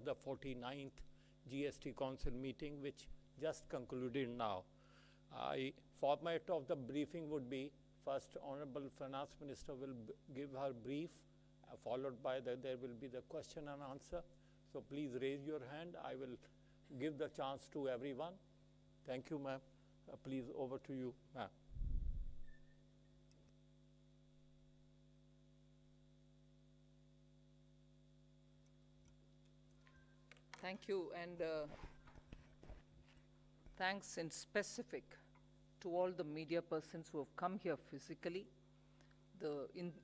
the 49th GST Council meeting, which just concluded now. Format of the briefing would be, first Honorable Finance Minister will give her brief, followed by there will be the question and answer. So please raise your hand. I will give the chance to everyone. Thank you, ma'am. Please, over to you, ma'am. Thank you, and thanks in specific to all the media persons who have come here physically,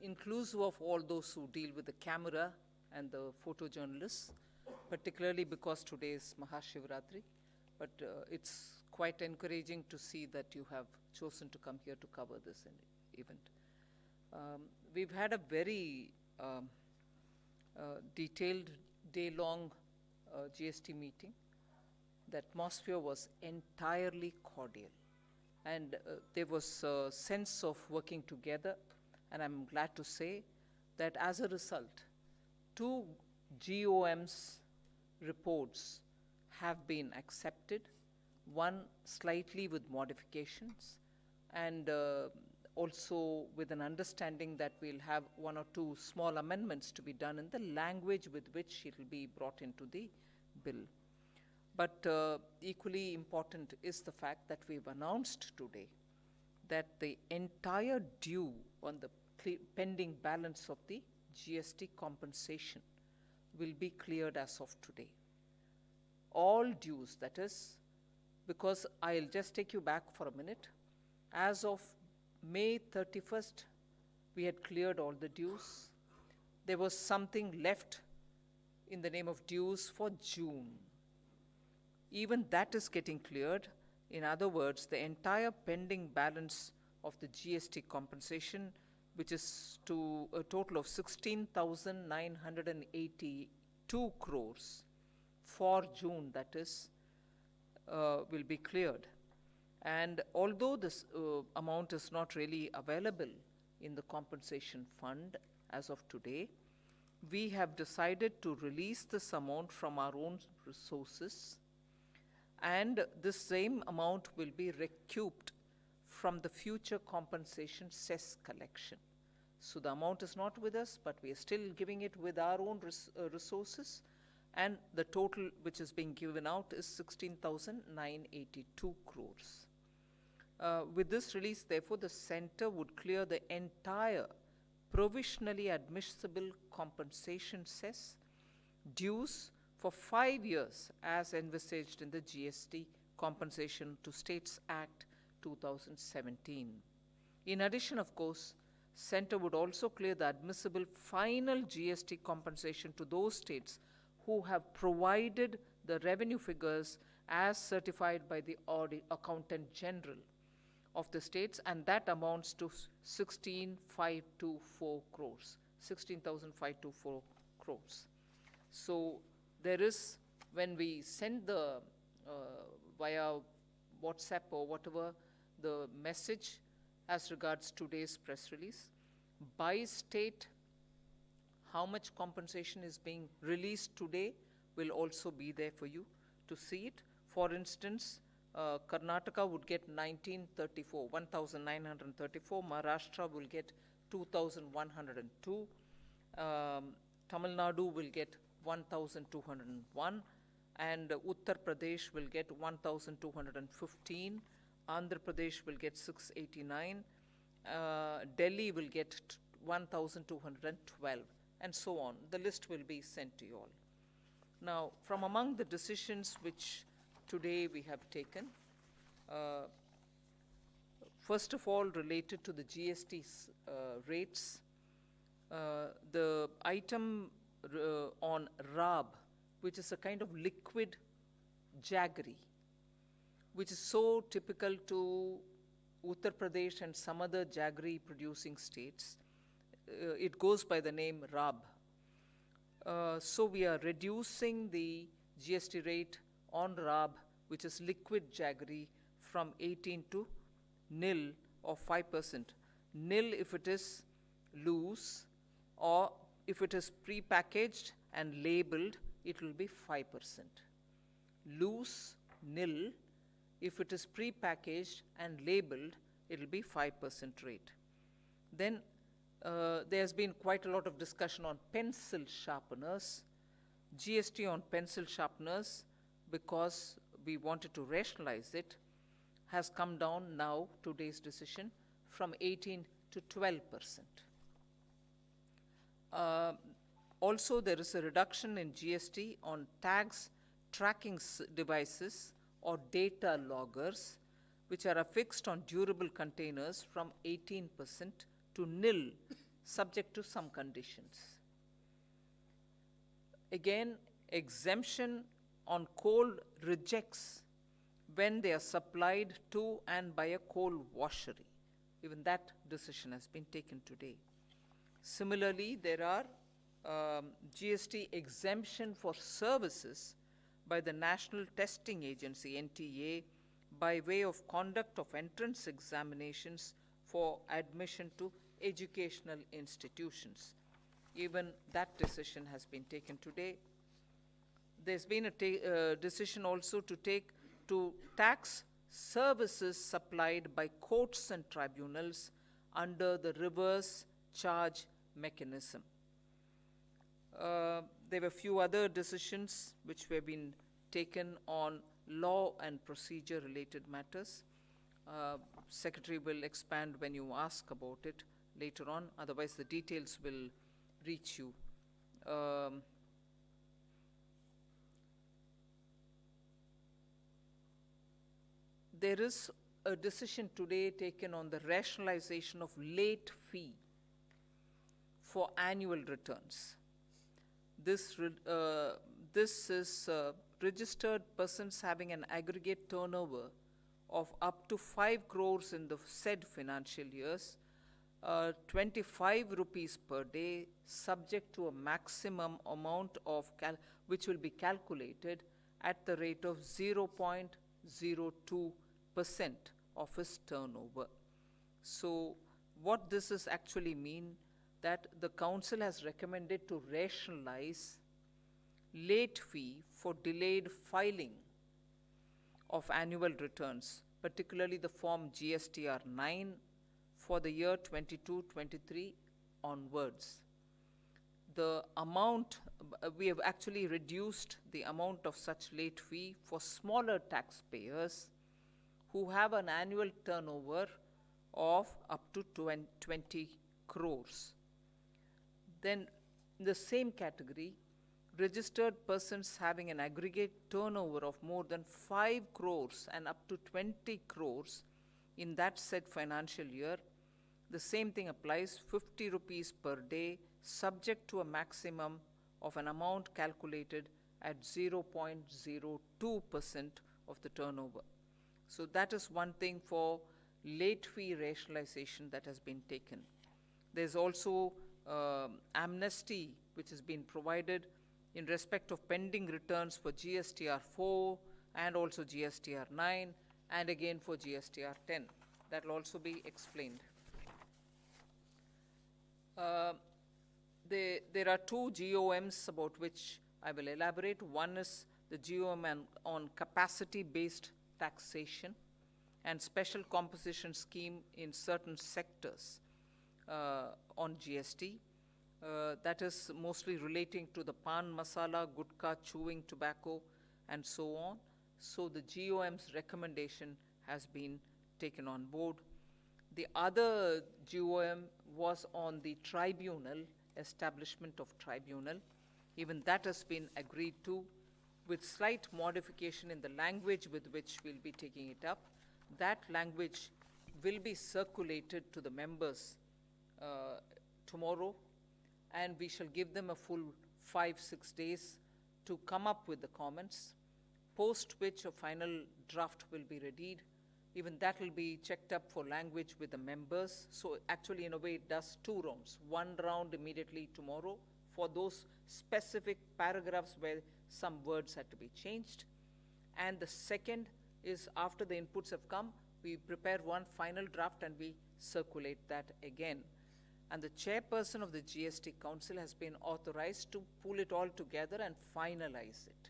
inclusive of all those who deal with the camera and the photojournalists, particularly because today is Mahashivratri. But it's quite encouraging to see that you have chosen to come here to cover this event. We've had a very detailed, day-long GST meeting. The atmosphere was entirely cordial, and there was a sense of working together, and I'm glad to say that as a result, 2 GOM's reports have been accepted, one slightly with modifications, and also with an understanding that we'll have 1 or 2 small amendments to be done in the language with which it will be brought into the bill. But equally important is the fact that we've announced today that the entire due on the pending balance of the GST compensation will be cleared as of today. All dues, that is, because I'll just take you back for a minute. As of May 31st, we had cleared all the dues. There was something left in the name of dues for June. Even that is getting cleared. In other words, the entire pending balance of the GST compensation, which is to a total of 16,982 crores for June, that is, will be cleared. And although this amount is not really available in the compensation fund as of today, we have decided to release this amount from our own resources, and this same amount will be recouped from the future compensation cess collection. So the amount is not with us, but we are still giving it with our own resources, and the total which is being given out is 16,982 crores. With this release, therefore, the center would clear the entire provisionally admissible compensation cess dues for 5 years as envisaged in the GST Compensation to States Act 2017. In addition, of course, center would also clear the admissible final GST compensation to those states who have provided the revenue figures as certified by the Accountant General of the states, and that amounts to 16,524 crores, 16,524 crores. So there is, when we send the via WhatsApp or whatever, the message as regards today's press release, by state, how much compensation is being released today will also be there for you to see it. For instance, Karnataka would get 1,934, Maharashtra will get 2,102, Tamil Nadu will get 1,201, and Uttar Pradesh will get 1,215, Andhra Pradesh will get 689, Delhi will get 1,212, and so on. The list will be sent to you all. Now, from among the decisions which today we have taken, first of all, related to the GST rates, the item on RAB, which is a kind of liquid jaggery, which is so typical to Uttar Pradesh and some other jaggery producing states. It goes by the name RAB. So we are reducing the GST rate on RAB, which is liquid jaggery, from 18 to nil or 5%. Nil if it is loose, or if it is pre-packaged and labeled, it will be 5%. Loose, nil. If it is pre-packaged and labeled, it will be 5% rate. Then there's been quite a lot of discussion on pencil sharpeners. GST on pencil sharpeners, because we wanted to rationalize it, has come down now, today's decision, from 18 to 12%. Also, there is a reduction in GST on tags, tracking devices, or data loggers, which are affixed on durable containers, from 18% to nil, subject to some conditions. Again, exemption on coal rejects when they are supplied to and by a coal washery. Even that decision has been taken today. Similarly, there are GST exemption for services by the National Testing Agency, NTA, by way of conduct of entrance examinations for admission to educational institutions. Even that decision has been taken today. There's been a decision also to tax services supplied by courts and tribunals under the reverse charge mechanism. There were a few other decisions which were being taken on law and procedure related matters. Secretary will expand when you ask about it later on, otherwise the details will reach you. There is a decision today taken on the rationalization of late fee for annual returns. This is registered persons having an aggregate turnover of up to 5 crores in the said financial years, 25 rupees per day, subject to a maximum amount of which will be calculated at the rate of 0.02% of his turnover. So what this is actually mean, that the council has recommended to rationalize late fee for delayed filing of annual returns, particularly the form GSTR 9 for the year 22-23 onwards. The amount, we have actually reduced the amount of such late fee for smaller taxpayers who have an annual turnover of up to 20 crores. Then in the same category, registered persons having an aggregate turnover of more than 5 crores and up to 20 crores in that said financial year, the same thing applies, 50 rupees per day, subject to a maximum of an amount calculated at 0.02% of the turnover. So that is one thing for late fee rationalization that has been taken. There's also amnesty which has been provided in respect of pending returns for GSTR 4 and also GSTR 9 and again for GSTR 10. That will also be explained. There are two GOMs about which I will elaborate. One is the GOM on capacity-based taxation and special composition scheme in certain sectors on GST. That is mostly relating to the pan masala, gutka, chewing tobacco, and so on. So the GOM's recommendation has been taken on board. The other GOM was on the tribunal, establishment of tribunal. Even that has been agreed to, with slight modification in the language with which we'll be taking it up. That language will be circulated to the members tomorrow, and we shall give them a full 5-6 days to come up with the comments, post which a final draft will be readied. Even that will be checked up for language with the members. So actually, in a way, it does 2 rounds. One round immediately tomorrow for those specific paragraphs where some words had to be changed. And the second is after the inputs have come, we prepare one final draft and we circulate that again. And the chairperson of the GST Council has been authorized to pull it all together and finalize it.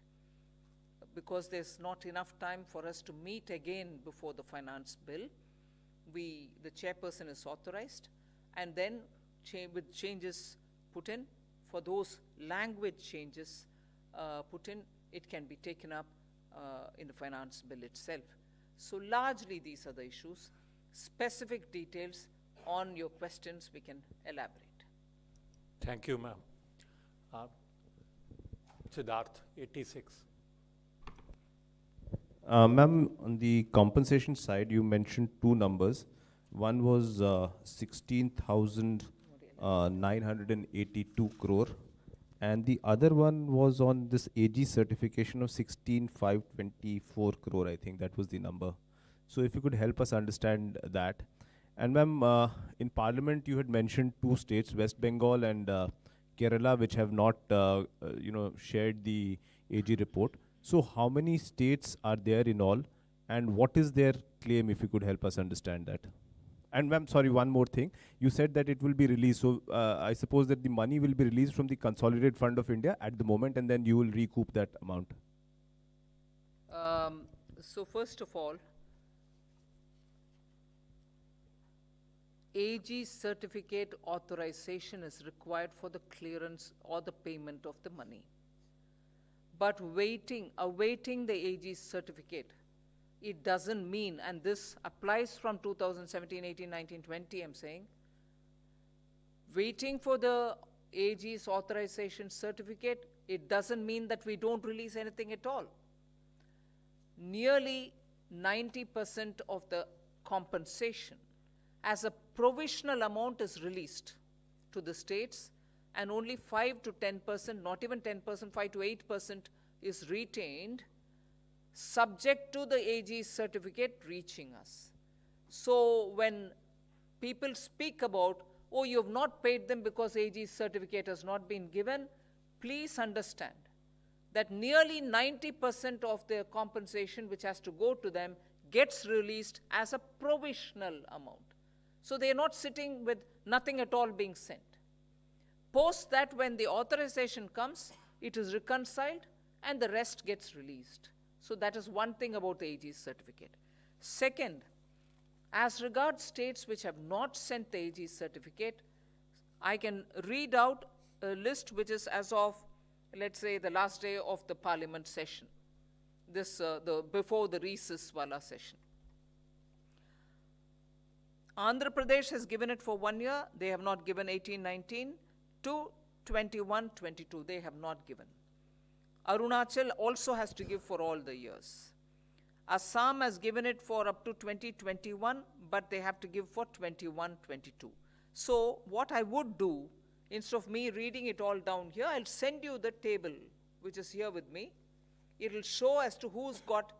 Because there's not enough time for us to meet again before the finance bill, the chairperson is authorized, and then with changes put in, for those language changes put in, it can be taken up in the finance bill itself. So largely these are the issues. Specific details on your questions we can elaborate. Thank you, ma'am. Siddharth, 86. Ma'am, on the compensation side, you mentioned two numbers. One was 16,982 crore, and the other one was on this AG certification of 16,524 crore. I think that was the number. So if you could help us understand that. And ma'am, in Parliament, you had mentioned two states, West Bengal and Kerala, which have not, shared the AG report. So how many states are there in all, and what is their claim, if you could help us understand that? And ma'am, sorry, one more thing. You said that it will be released. So I suppose that the money will be released from the Consolidated Fund of India at the moment, and then you will recoup that amount. So first of all, AG certificate authorization is required for the clearance or the payment of the money. But awaiting the AG certificate, it doesn't mean, and this applies from 2017, 18, 19, 20, I'm saying, waiting for the AG's authorization certificate, it doesn't mean that we don't release anything at all. Nearly 90% of the compensation as a provisional amount is released to the states, and only 5 to 10%, not even 10%, 5 to 8% is retained, subject to the AG certificate reaching us. So when people speak about, oh, you have not paid them because AG certificate has not been given, please understand that nearly 90% of their compensation which has to go to them gets released as a provisional amount. So they are not sitting with nothing at all being sent. Post that, when the authorization comes, it is reconciled and the rest gets released. So that is one thing about the AG certificate. Second, as regards states which have not sent the AG certificate, I can read out a list which is as of, let's say, the last day of the Parliament session, before the recess wala session. Andhra Pradesh has given it for 1 year. They have not given 18-19 to 21-22. They have not given. Arunachal also has to give for all the years. Assam has given it for up to 2021, but they have to give for 21-22. So what I would do, instead of me reading it all down here, I'll send you the table which is here with me. It will show as to who's got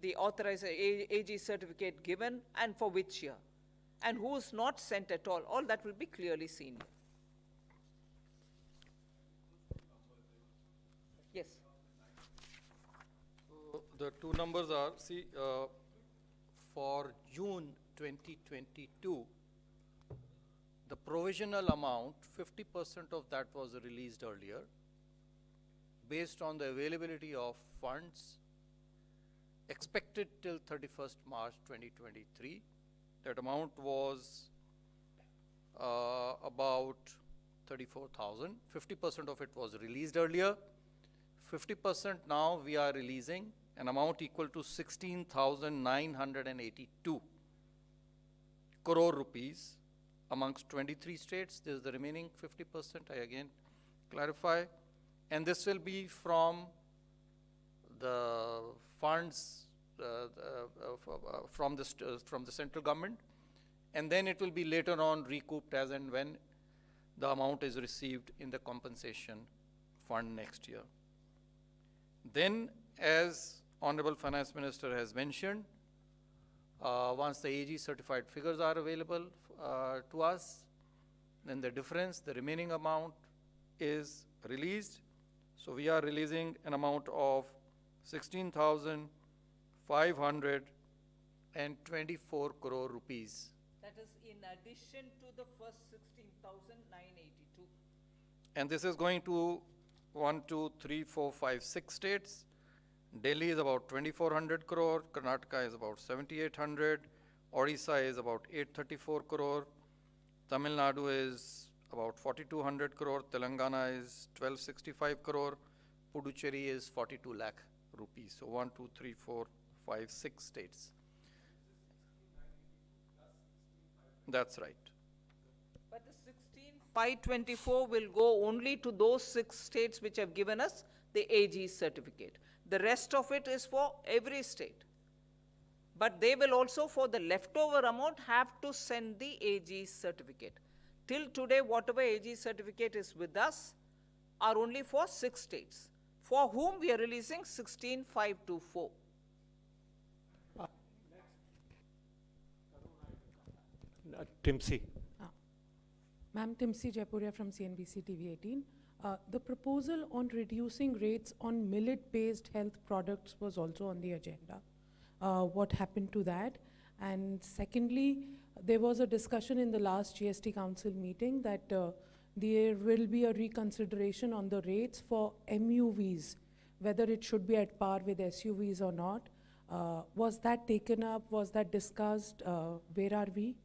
the authorized AG certificate given and for which year, and who's not sent at all. All that will be clearly seen. Yes. So the two numbers are, for June 2022, the provisional amount, 50% of that was released earlier, based on the availability of funds expected till 31st March 2023. That amount was about 34,000. 50% of it was released earlier. 50% now we are releasing an amount equal to 16,982 crore rupees amongst 23 states. This is the remaining 50%, I again clarify. And this will be from the funds from the central government, and then it will be later on recouped as and when the amount is received in the compensation fund next year. Then, as Honorable Finance Minister has mentioned, once the AG certified figures are available to us, then the difference, the remaining amount, is released. So we are releasing an amount of 16,524 crore rupees. That is in addition to the first 16,000. 6,982. And this is going to 1, 2, 3, 4, 5, 6 states. Delhi is about 2,400 crore, Karnataka is about 7,800, Odisha is about 834 crore, Tamil Nadu is about 4,200 crore, Telangana is 1,265 crore, Puducherry is 42 lakh rupees. So 1, 2, 3, 4, 5, 6 states. That's right. But the 16,524 will go only to those 6 states which have given us the AG certificate. The rest of it is for every state. But they will also, for the leftover amount, have to send the AG certificate. Till today, whatever AG certificate is with us are only for 6 states, for whom we are releasing 16,524. Timsi. Ma'am, Timsi Jaipuria from CNBC TV 18. The proposal on reducing rates on millet-based health products was also on the agenda. What happened to that? And secondly, there was a discussion in the last GST Council meeting that there will be a reconsideration on the rates for MUVs, whether it should be at par with SUVs or not. Was that taken up? Was that discussed? Where are we?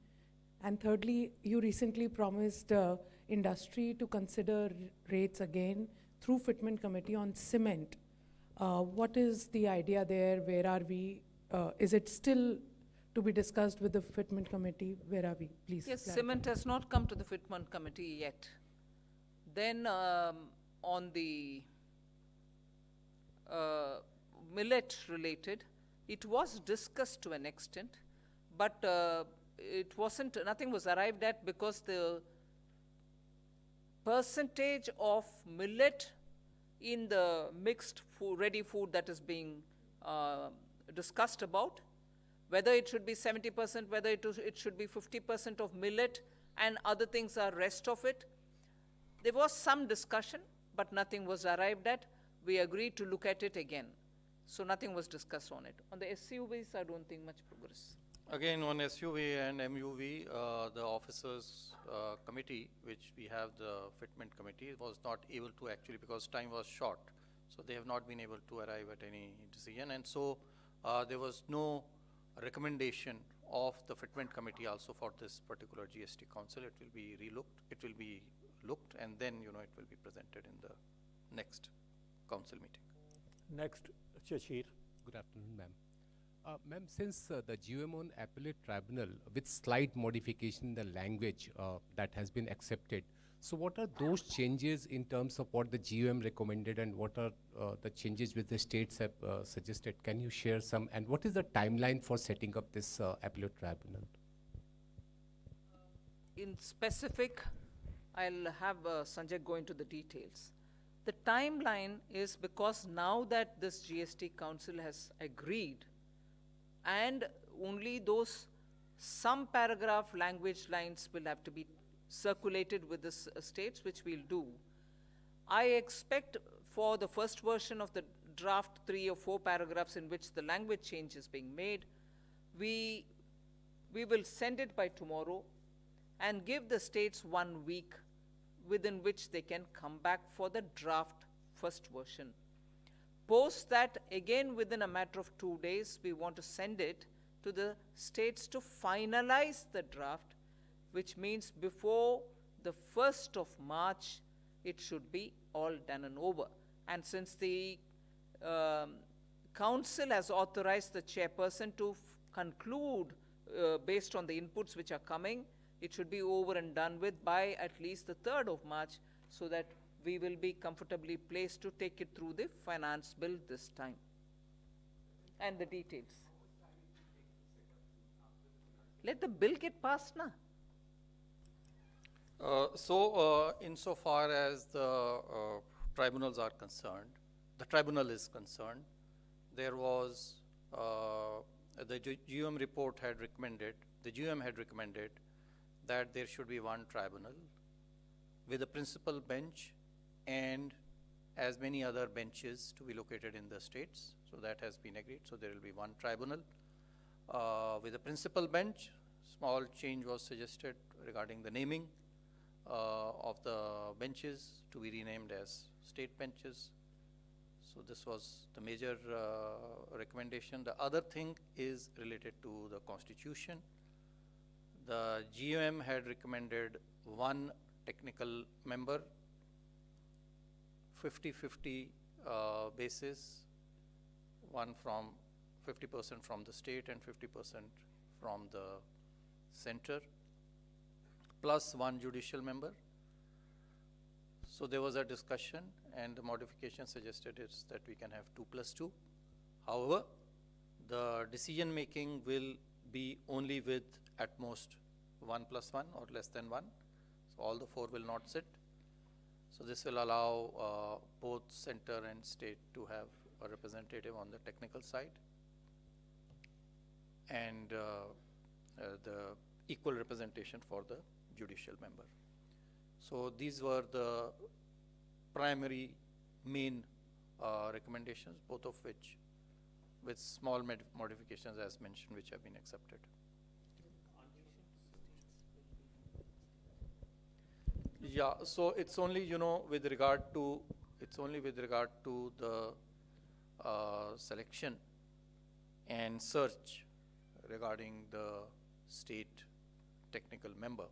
And thirdly, you recently promised industry to consider rates again through Fitment Committee on cement. What is the idea there? Where are we? Is it still to be discussed with the Fitment Committee? Where are we? Please. Yes, clarify. cement has not come to the Fitment Committee yet. Then on the millet related, it was discussed to an extent, but it wasn't, nothing was arrived at because the percentage of millet in the mixed food, ready food that is being discussed about, whether it should be 70%, whether it should be 50% of millet and other things are rest of it. There was some discussion, but nothing was arrived at. We agreed to look at it again. So nothing was discussed on it. On the SUVs, I don't think much progress. Again, on SUV and MUV, the officers committee, which we have the fitment committee, was not able to actually, because time was short. So they have not been able to arrive at any decision. And so there was no recommendation of the fitment committee also for this particular GST council. It will be relooked, it will be looked, and then, it will be presented in the next council meeting. Next, Shashir. Good afternoon, ma'am. Ma'am, since the GMO appellate tribunal, with slight modification in the language that has been accepted, so what are those changes in terms of what the GUM recommended and what are the changes which the states have suggested? Can you share some, and what is the timeline for setting up this appellate tribunal? In specific, I'll have Sanjay go into the details. The timeline is because now that this GST Council has agreed, and only those some paragraph language lines will have to be circulated with the states, which we'll do. I expect for the first version of the draft 3 or 4 paragraphs in which the language change is being made, we will send it by tomorrow and give the states 1 week within which they can come back for the draft first version. Post that, again within a matter of 2 days, we want to send it to the states to finalize the draft, which means before the 1st of March, it should be all done and over. And since the council has authorized the chairperson to conclude based on the inputs which are coming, it should be over and done with by at least the 3rd of March, so that we will be comfortably placed to take it through the finance bill this time. And the details. Let the bill get passed now. Insofar as the tribunals are concerned, the tribunal is concerned, there was, the GUM report had recommended, the GUM had recommended that there should be one tribunal with a principal bench and as many other benches to be located in the states. So that has been agreed. So there will be one tribunal with a principal bench. Small change was suggested regarding the naming. of the benches to be renamed as state benches. So this was the major recommendation. The other thing is related to the constitution. The GUM had recommended one technical member, 50-50 basis, one from 50% from the state and 50% from the center, plus one judicial member. So there was a discussion, and the modification suggested is that we can have 2+2. However, the decision making will be only with at most 1+1 or less than 1. So all the 4 will not sit. So this will allow both center and state to have a representative on the technical side, and the equal representation for the judicial member. So these were the primary main recommendations, both of which with small modifications as mentioned, which have been accepted. Yeah, so it's only, you know, with regard to the selection and search regarding the state technical member.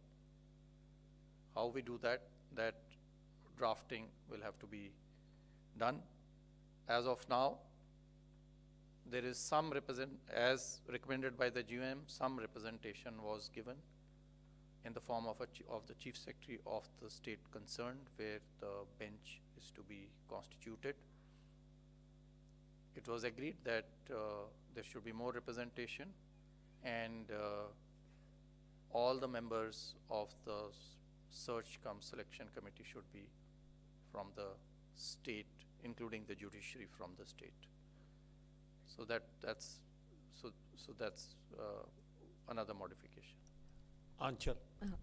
How we do that, that drafting will have to be done. As of now, there is some as recommended by the GUM, some representation was given in the form of the Chief Secretary of the state concerned, where the bench is to be constituted. It was agreed that there should be more representation, and all the members of the search cum selection committee should be from the state, including the judiciary from the state. So that's another modification. Anchal.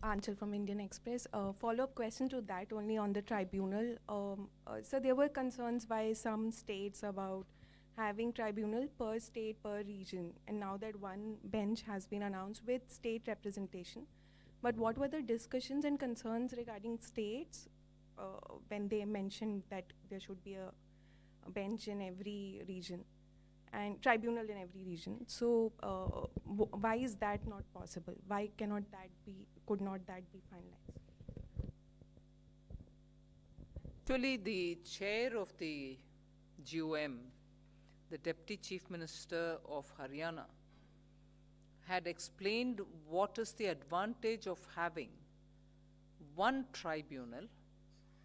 Anchal from Indian Express. Follow-up question to that, only on the tribunal. So there were concerns by some states about having tribunal per state, per region, and now that one bench has been announced with state representation. But what were the discussions and concerns regarding states when they mentioned that there should be a bench in every region and tribunal in every region? So why is that not possible? Why could not that be finalized? Actually, the chair of the GUM, the Deputy Chief Minister of Haryana, had explained what is the advantage of having one tribunal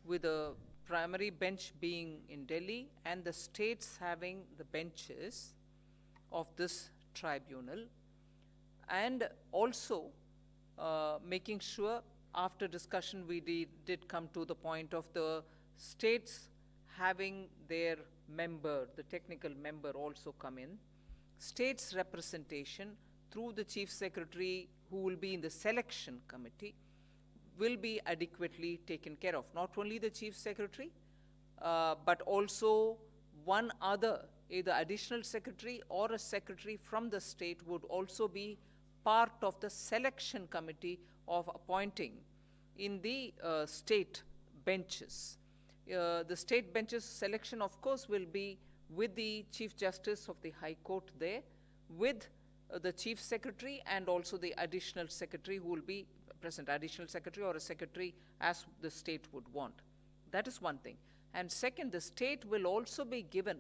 with a primary bench being in Delhi and the states having the benches of this tribunal, and also making sure, after discussion we did come to the point of the states having their member, the technical member, also come in. States representation through the Chief Secretary, who will be in the selection committee, will be adequately taken care of. Not only the Chief Secretary, but also one other, either additional secretary or a secretary from the state, would also be part of the selection committee of appointing in the state benches. The state benches selection, of course, will be with the Chief Justice of the High Court there, with the Chief Secretary and also the additional secretary who will be present, additional secretary or a secretary as the state would want. That is one thing. And second, the state will also be given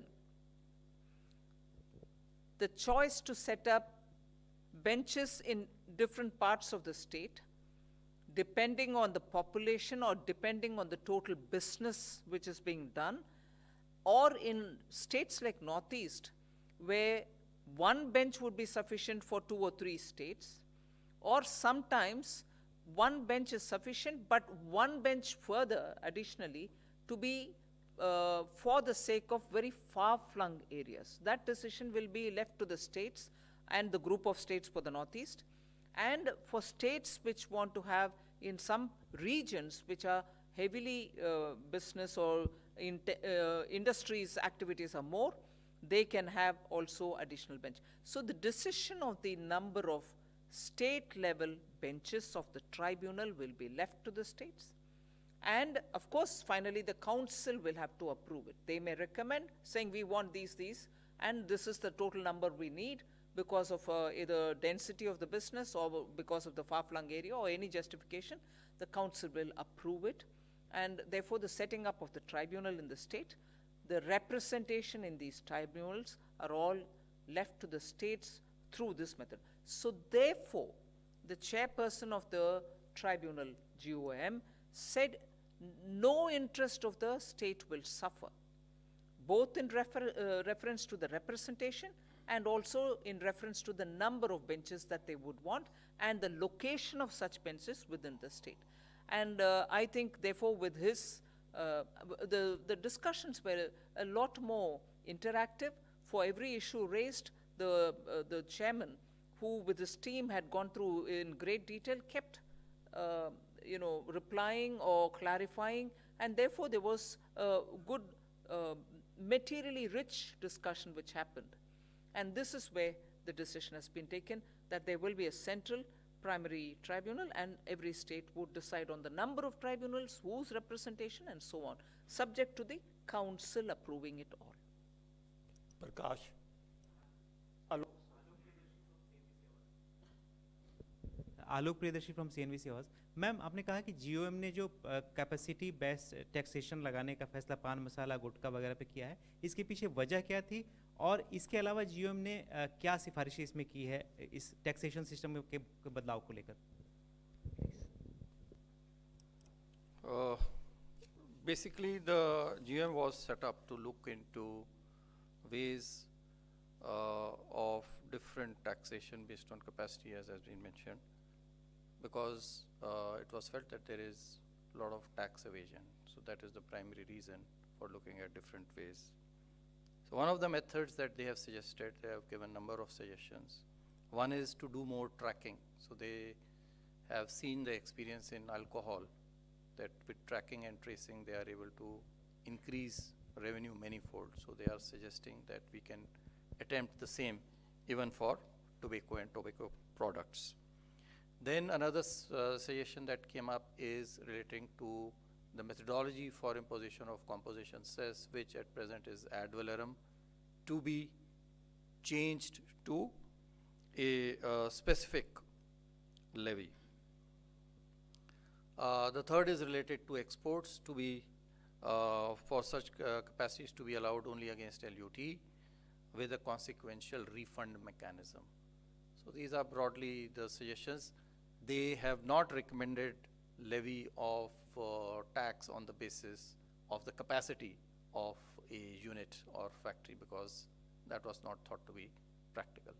the choice to set up benches in different parts of the state, depending on the population or depending on the total business which is being done, or in states like Northeast, where one bench would be sufficient for 2 or 3 states, or sometimes one bench is sufficient, but one bench further additionally to be for the sake of very far-flung areas. That decision will be left to the states and the group of states for the Northeast. And for states which want to have in some regions which are heavily business or industries activities are more, they can have also additional bench. So the decision of the number of state level benches of the tribunal will be left to the states. And of course, finally, the council will have to approve it. They may recommend saying we want these, and this is the total number we need because of either density of the business or because of the far-flung area or any justification. The council will approve it. And therefore, the setting up of the tribunal in the state, the representation in these tribunals are all left to the states through this method. So therefore, the chairperson of the tribunal, GOM, said no interest of the state will suffer, both in reference to the representation and also in reference to the number of benches that they would want and the location of such benches within the state. And I think, therefore, with his, the discussions were a lot more interactive. For every issue raised, the chairman, who with his team had gone through in great detail, kept replying or clarifying, and therefore there was a good, materially rich discussion which happened. And this is where the decision has been taken, that there will be a central primary tribunal, and every state would decide on the number of tribunals, whose representation, and so on, subject to the council approving it all. Prakash. Alok Priyadarshi from CNBC house. Ma'am, आपने कहा कि GOM ने जो capacity based taxation लगाने का फैसला पान मसाला गुटखा वगैरह पे किया है, इसके पीछे वजह क्या थी, और इसके अलावा GOM ने क्या सिफारिशें इसमें की है इस टैक्सेशन सिस्टम के बदलाव को लेकर? Basically, the GOM was set up to look into ways of different taxation based on capacity, as has been mentioned, because it was felt that there is a lot of tax evasion. So that is the primary reason for looking at different ways. So one of the methods that they have suggested, they have given a number of suggestions. One is to do more tracking. So they have seen the experience in alcohol, that with tracking and tracing, they are able to increase revenue manifold. So they are suggesting that we can attempt the same even for tobacco and tobacco products. Then another suggestion that came up is relating to the methodology for imposition of composition cess, which at present is ad valorem, to be changed to a specific levy. The third is related to exports, to be for such capacities to be allowed only against LUT with a consequential refund mechanism. So these are broadly the suggestions. They have not recommended levy of tax on the basis of the capacity of a unit or factory, because that was not thought to be practical.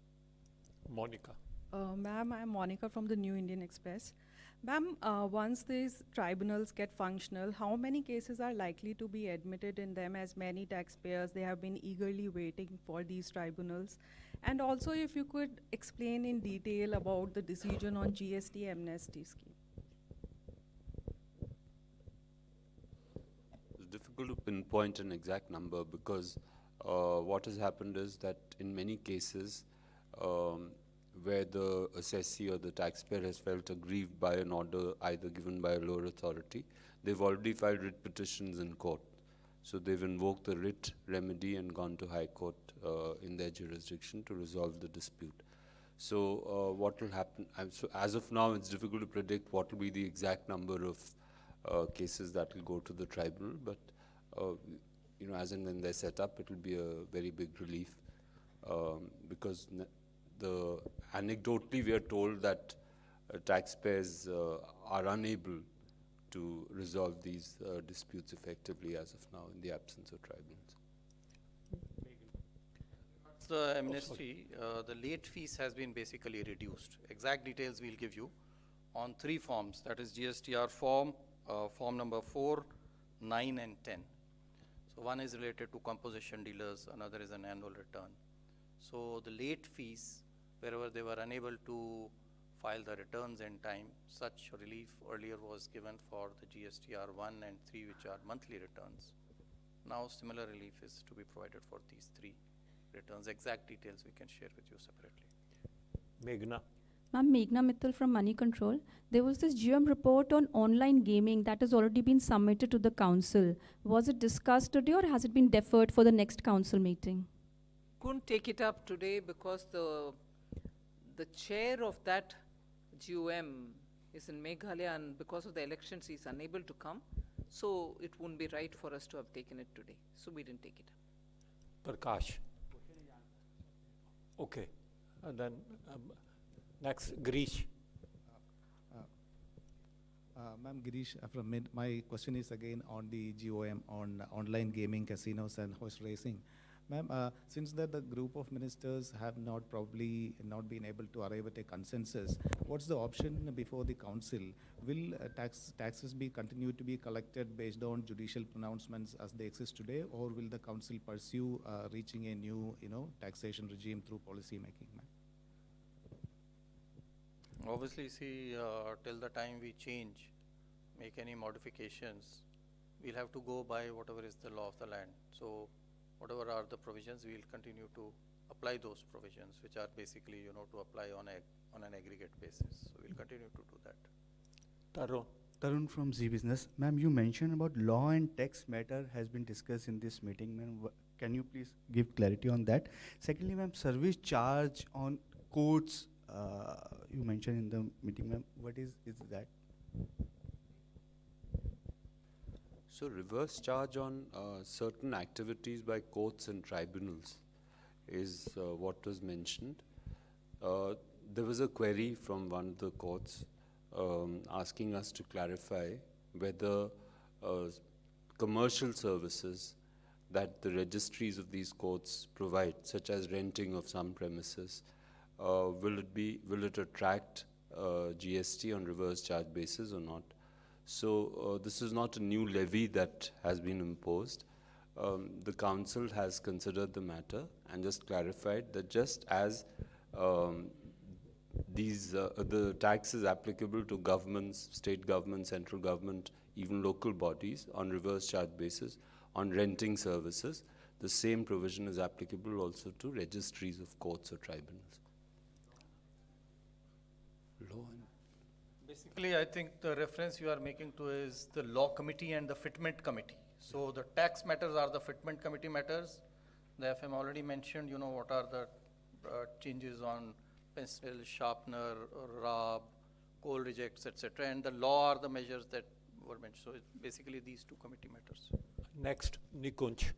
Monica. Ma'am, I'm Monica from the New Indian Express. Ma'am, once these tribunals get functional, how many cases are likely to be admitted in them, as many taxpayers, they have been eagerly waiting for these tribunals? And also, if you could explain in detail about the decision on GST amnesty scheme. It's difficult to pinpoint an exact number, because what has happened is that in many cases, where the assessee or the taxpayer has felt aggrieved by an order either given by a lower authority, they've already filed writ petitions in court. So they've invoked the writ remedy and gone to High Court in their jurisdiction to resolve the dispute. So what will happen, so as of now, it's difficult to predict what will be the exact number of cases that will go to the tribunal, but as and when they're set up, it will be a very big relief, because anecdotally we are told that taxpayers are unable to resolve these disputes effectively as of now in the absence of tribunals. The amnesty, the late fees has been basically reduced. Exact details we'll give you on 3 forms, that is GSTR form, form number 4, 9 and 10. So one is related to composition dealers, another is an annual return. So the late fees, wherever they were unable to file the returns in time, such relief earlier was given for the GSTR 1 and 3, which are monthly returns. Now similar relief is to be provided for these 3 returns. Exact details we can share with you separately. Meghna. Ma'am, Meghna Mittal from Money Control. There was this GM report on online gaming that has already been submitted to the council. Was it discussed today or has it been deferred for the next council meeting? Couldn't take it up today because the chair of that GOM is in Meghalaya, and because of the elections he's unable to come. So it wouldn't be right for us to have taken it today. So we didn't take it up. Prakash. Okay. And then next, Girish. Ma'am, Girish from Mid. My question is again on the GOM on online gaming, casinos and horse racing. Ma'am, since that the group of ministers have probably not been able to arrive at a consensus, what's the option before the council? Will taxes be continued to be collected based on judicial pronouncements as they exist today, or will the council pursue reaching a new, taxation regime through policy making, ma'am? Obviously, see, till the time we make any modifications, we'll have to go by whatever is the law of the land. So whatever are the provisions, we'll continue to apply those provisions, which are basically, to apply on an aggregate basis. So we'll continue to do that. Tarun. Tarun from Z Business. Ma'am, you mentioned about law and tax matter has been discussed in this meeting. Ma'am, can you please give clarity on that? Secondly, ma'am, service charge on courts, you mentioned in the meeting, ma'am. What is that? So reverse charge on certain activities by courts and tribunals is what was mentioned. There was a query from one of the courts asking us to clarify whether commercial services that the registries of these courts provide, such as renting of some premises, will it attract GST on reverse charge basis or not? So this is not a new levy that has been imposed. The council has considered the matter and just clarified that just as the tax is applicable to governments, state government, central government, even local bodies on reverse charge basis on renting services, the same provision is applicable also to registries of courts or tribunals. Basically, I think the reference you are making to is the law committee and the fitment committee. So the tax matters are the fitment committee matters. The FM already mentioned, what are the changes on pencil, sharpener, rub, coal rejects, etc. And the law are the measures that were mentioned. So it's basically these two committee matters. Next, Nikunj.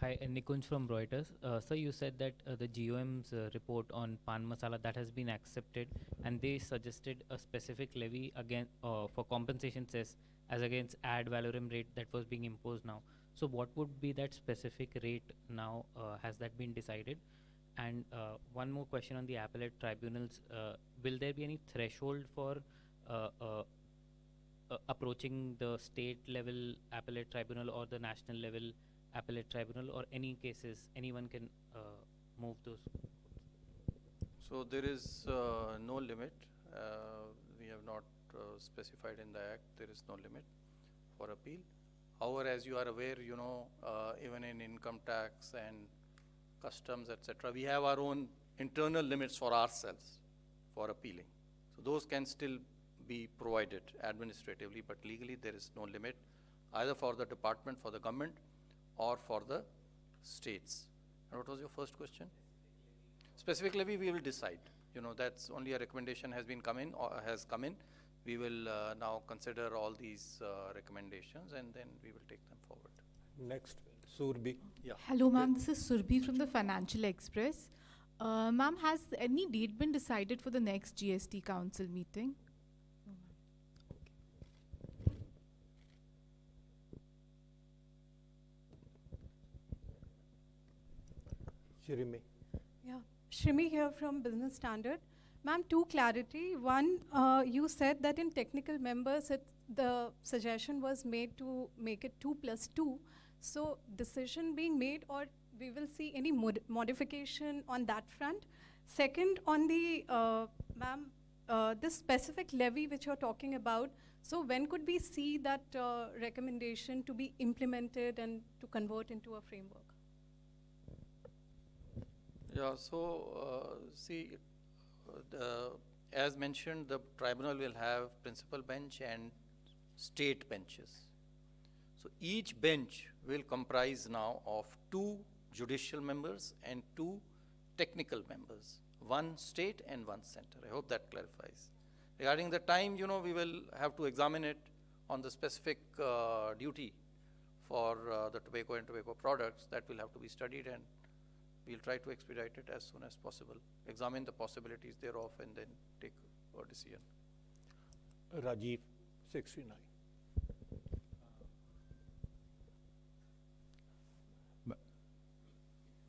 Hi, Nikunj from Reuters. Sir, you said that the GOM's report on pan masala that has been accepted, and they suggested a specific levy again for compensation cess as against ad valorem rate that was being imposed now. So what would be that specific rate now? Has that been decided? And one more question on the appellate tribunals. Will there be any threshold for approaching the state level appellate tribunal or the national level appellate tribunal, or any cases anyone can move those? So there is no limit. We have not specified in the Act, there is no limit for appeal. However, as you are aware, even in income tax and customs, etc., we have our own internal limits for ourselves for appealing. So those can still be provided administratively, but legally there is no limit either for the department, for the government, or for the states. And what was your first question? Specific levy we will decide. That's only a recommendation has come in. We will now consider all these recommendations and then we will take them forward. Next, Surbhi. Yeah. Hello, ma'am. This is Surbhi from the Financial Express. Ma'am, has any date been decided for the next GST Council meeting? Shirimi. Yeah, Shrimi here from Business Standard. Ma'am, two clarity. One, you said that in technical members, the suggestion was made to make it 2+2. So decision being made, or we will see any modification on that front? Second, on the, ma'am, this specific levy which you're talking about, so when could we see that recommendation to be implemented and to convert into a framework? Yeah, so see, as mentioned, the tribunal will have principal bench and state benches. So each bench will comprise now of 2 judicial members and 2 technical members, 1 state and 1 center. I hope that clarifies. Regarding the time, we will have to examine it on the specific duty for the tobacco and tobacco products. That will have to be studied, and we'll try to expedite it as soon as possible, examine the possibilities thereof, and then take a decision. Rajiv, 69.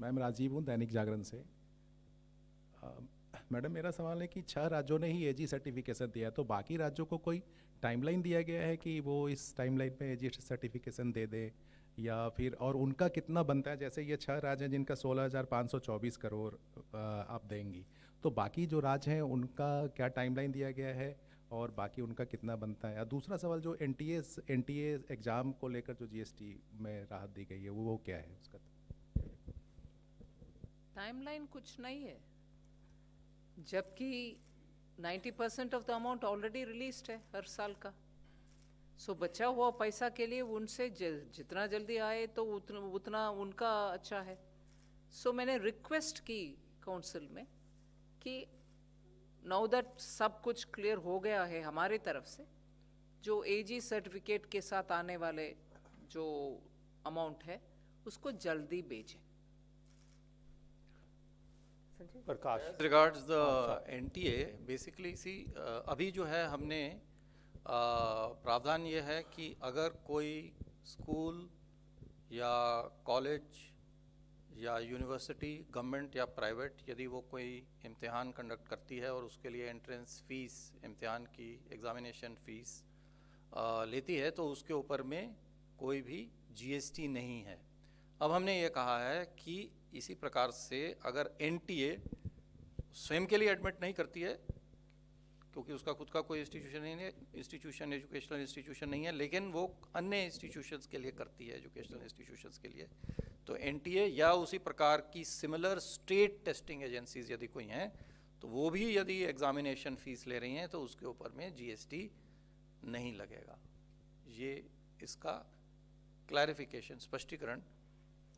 Ma'am Rajiv हूँ दैनिक जागरण से। Madam मेरा सवाल है कि 6 राज्यों ने ही एजी certification दिया है, तो बाकी राज्यों को कोई टाइमलाइन दिया गया है कि वो इस टाइमलाइन पे एजी सर्टिफिकेशन दे दे, या फिर और उनका कितना बनता है? जैसे ये 6 राज्य हैं जिनका 16,524 करोड़ आप देंगी, तो बाकी जो राज्य हैं उनका क्या टाइमलाइन दिया गया है और बाकी उनका कितना बनता है? और दूसरा सवाल, जो एनटीए एग्ज़ाम को लेकर जो जीएसटी में राहत दी गई है वो क्या है उसका? टाइमलाइन कुछ नहीं है, जबकि 90% of the amount already released है हर साल का। सो बचा हुआ पैसा के लिए उनसे जितना जल्दी आए तो उतना उनका अच्छा है। सो मैंने रिक्वेस्ट की काउंसिल में कि नाउ दैट सब कुछ क्लियर हो गया है हमारी तरफ से, जो एजी सर्टिफिकेट के साथ आने वाले जो अमाउंट है उसको जल्दी भेजें। प्रकाश, regards the NTA, basically see अभी जो है हमने प्रावधान ये है कि अगर कोई स्कूल या कॉलेज या यूनिवर्सिटी, गवर्नमेंट या प्राइवेट, यदि वो कोई इम्तिहान कंडक्ट करती है और उसके लिए एंट्रेंस फीस, इम्तिहान की एग्ज़ामिनेशन फ़ीस लेती है, तो उसके ऊपर में कोई भी जीएसटी नहीं है। अब हमने ये कहा है कि इसी प्रकार से अगर एनटीए स्वयं के लिए एडमिट नहीं करती है, क्योंकि उसका खुद का कोई इंस्टीट्यूशन नहीं है, एजुकेशनल इंस्टीट्यूशन नहीं है, लेकिन वो अन्य इंस्टीट्यूशंस के लिए करती है, एजुकेशनल इंस्टीट्यूशंस के लिए, तो एनटीए या उसी प्रकार की सिमिलर स्टेट टेस्टिंग एजेंसीज यदि कोई हैं, तो वो भी यदि एग्जामिनेशन फीस ले रही हैं तो उसके ऊपर में जीएसटी नहीं लगेगा। ये इसका क्लैरिफिकेशन, स्पष्टीकरण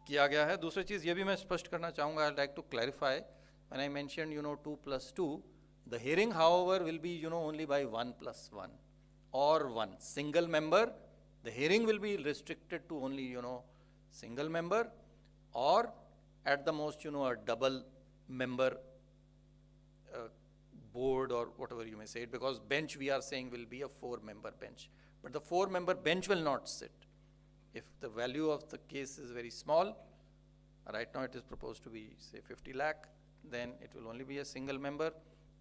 किया गया है। दूसरी चीज़ ये भी मैं स्पष्ट करना चाहूँगा, I like to clarify, when I mention 2 + 2, the hearing however will be only by 1 + 1 or 1 single member. The hearing will be restricted to only single member, or at the most a double member board, or whatever you may say it, because bench we are saying will be a 4-member bench, but the 4-member bench will not sit. If the value of the case is very small, right now it is proposed to be say 50 lakh, then it will only be a single member,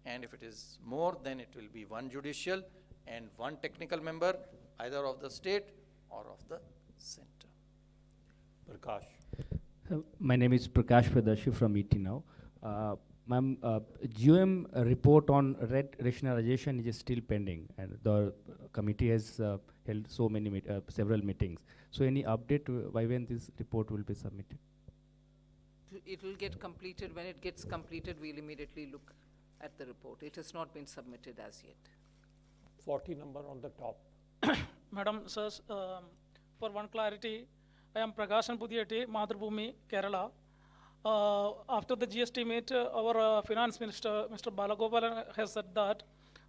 and if it is more, then it will be 1 judicial and 1 technical member, either of the state or of the center. Prakash. My name is Prakash Pradarshi from ET Now. Ma'am, GOM report on red rationalization is still pending, and the committee has held so many several meetings. So any update by when this report will be submitted? It will get completed. When it gets completed, we'll immediately look at the report. It has not been submitted as yet. 40 number on the top. Madam, sirs, for one clarity, I am Prakashan Pudiyati, Madhubhumi, Kerala. After the GST meet, our finance minister, Mr. Balagopalan, has said that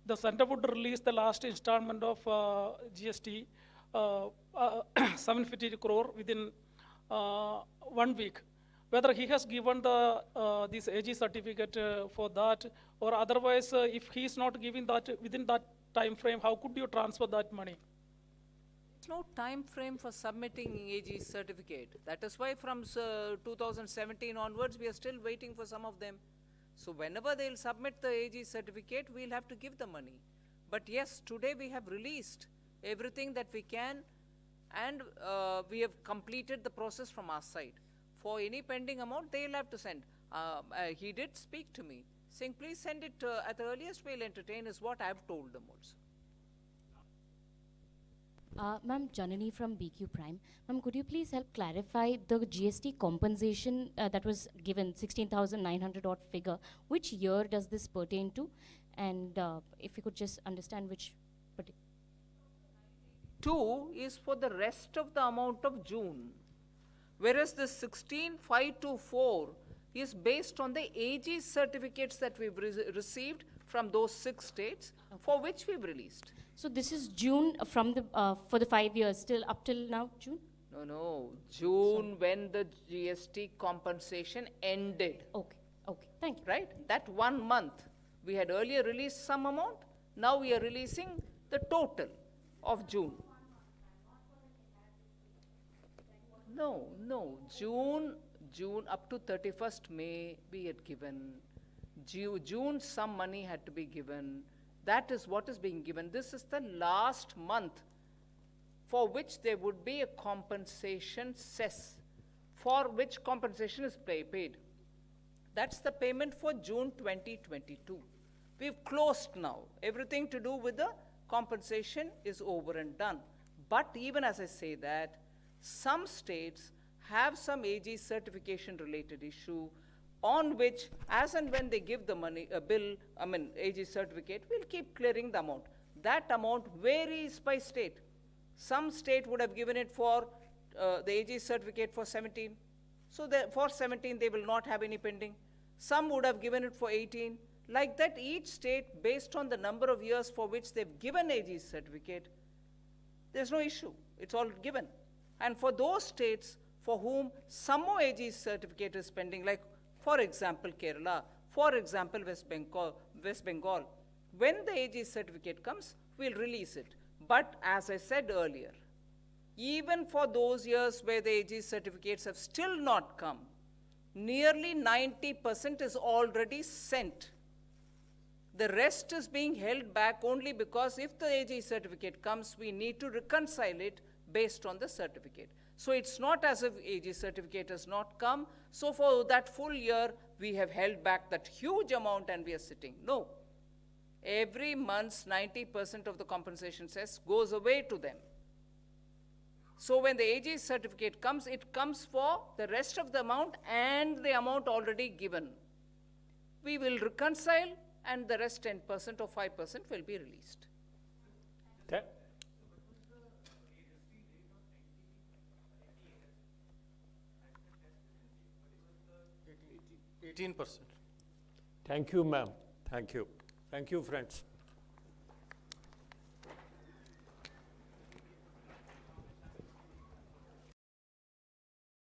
the center would release the last installment of GST, 750 crore within 1 week. Whether he has given the this AG certificate for that, or otherwise, if he is not giving that within that time frame, how could you transfer that money? There's no time frame for submitting AG certificate. That is why from 2017 onwards, we are still waiting for some of them. So whenever they'll submit the AG certificate, we'll have to give the money. But yes, today we have released everything that we can, and we have completed the process from our side. For any pending amount, they'll have to send. He did speak to me, saying, please send it at the earliest, we'll entertain, is what I've told them also. Ma'am, Janani from BQ Prime. Ma'am, could you please help clarify the GST compensation that was given, 16,900 odd figure? Which year does this pertain to? And if you could just understand which particular. 2 is for the rest of the amount of June, whereas the 16,524 is based on the AG certificates that we've received from those 6 states, for which we've released. So this is June from the for the 5 years still up till now June. No, June when the GST compensation ended. Okay, thank you. Right, that 1 month. We had earlier released some amount. Now we are releasing the total of June. No, June up to 31st May we had given. June some money had to be given. That is what is being given. This is the last month for which there would be a compensation cess, for which compensation is paid. That's the payment for June 2022. We've closed now. Everything to do with the compensation is over and done. But even as I say that, some states have some AG certification related issue on which, as and when they give the money, AG certificate, we'll keep clearing the amount. That amount varies by state. Some state would have given it for the AG certificate for 17. So for 17, they will not have any pending. Some would have given it for 18. Like that, each state, based on the number of years for which they've given AG certificate, there's no issue. It's all given. And for those states for whom some more AG certificate is pending, like for example Kerala, for example West Bengal, when the AG certificate comes, we'll release it. But as I said earlier, even for those years where the AG certificates have still not come, nearly 90% is already sent. The rest is being held back only because if the AG certificate comes, we need to reconcile it based on the certificate. So it's not as if AG certificate has not come. So for that full year, we have held back that huge amount and we are sitting. No. Every month, 90% of the compensation cess goes away to them. So when the AG certificate comes, it comes for the rest of the amount and the amount already given. We will reconcile and the rest 10% or 5% will be released. 18%. Thank you, ma'am. Thank you. Thank you, friends.